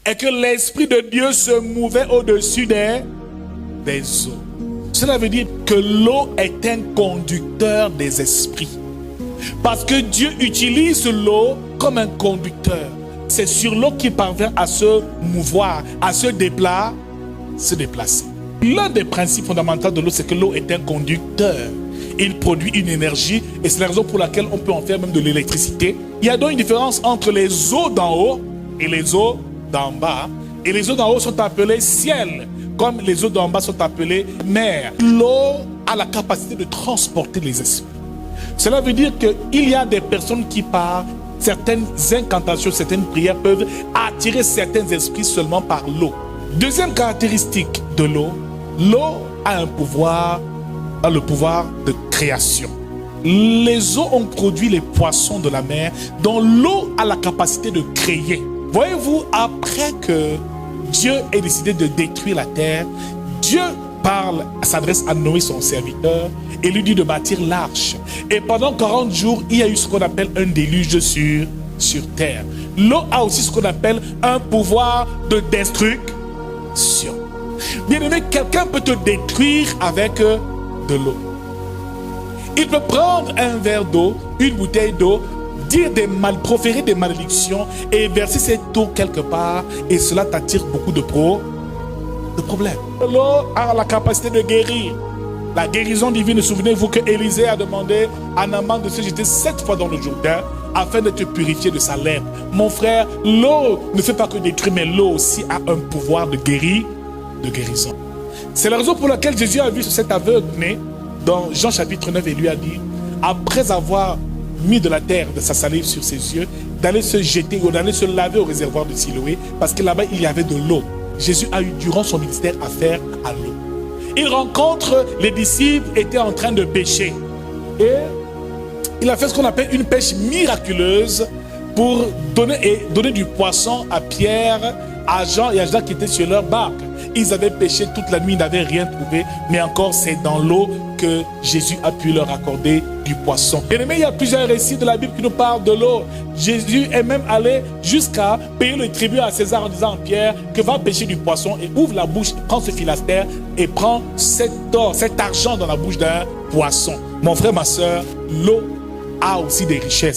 et que l'Esprit de Dieu se mouvait au-dessus des eaux. Cela veut dire que l'eau est un conducteur des esprits. Parce que Dieu utilise l'eau comme un conducteur. C'est sur l'eau qu'il parvient à se mouvoir, à se déplacer. L'un des principes fondamentaux de l'eau, c'est que l'eau est un conducteur. Il produit une énergie et c'est la raison pour laquelle on peut en faire même de l'électricité. Il y a donc une différence entre les eaux d'en haut et les eaux d'en bas. Et les eaux d'en haut sont appelées ciel, comme les eaux d'en bas sont appelées mer. L'eau a la capacité de transporter les esprits. Cela veut dire qu'il y a des personnes qui, par certaines incantations, certaines prières, peuvent attirer certains esprits seulement par l'eau. Deuxième caractéristique de l'eau, l'eau a le pouvoir de création. Les eaux ont produit les poissons de la mer, dont l'eau a la capacité de créer. Voyez-vous, après que Dieu ait décidé de détruire la terre, Dieu s'adresse à Noé, son serviteur, et lui dit de bâtir l'arche. Et pendant 40 jours, il y a eu ce qu'on appelle un déluge sur terre. L'eau a aussi ce qu'on appelle un pouvoir de destruction. Bien aimé, quelqu'un peut te détruire avec de l'eau. Il peut prendre un verre d'eau, une bouteille d'eau, proférer des malédictions et verser cette eau quelque part, et cela t'attire beaucoup de problèmes. L'eau a la capacité de guérir. La guérison divine, souvenez-vous que Élisée a demandé à Naaman de se jeter 7 fois dans le Jourdain afin de te purifier de sa lèpre. Mon frère, l'eau ne fait pas que détruire, mais l'eau aussi a un pouvoir de guérison. C'est la raison pour laquelle Jésus a vu sur cet aveugle né dans Jean chapitre 9 et lui a dit, après avoir mis de la terre, de sa salive sur ses yeux, d'aller se jeter ou d'aller se laver au réservoir de Siloé, parce que là-bas il y avait de l'eau. Jésus a eu durant son ministère affaire à l'eau. Il rencontre les disciples étaient en train de pêcher. Et il a fait ce qu'on appelle une pêche miraculeuse pour donner du poisson à Pierre, à Jean et à Jacques qui étaient sur leur barque. Ils avaient pêché toute la nuit, ils n'avaient rien trouvé. Mais encore, c'est dans l'eau que Jésus a pu leur accorder du poisson. Bien aimé, il y a plusieurs récits de la Bible qui nous parlent de l'eau. Jésus est même allé jusqu'à payer le tribut à César en disant à Pierre que va pêcher du poisson et ouvre la bouche, prend ce philastère et prend cet argent dans la bouche d'un poisson. Mon frère, ma soeur, l'eau a aussi des richesses.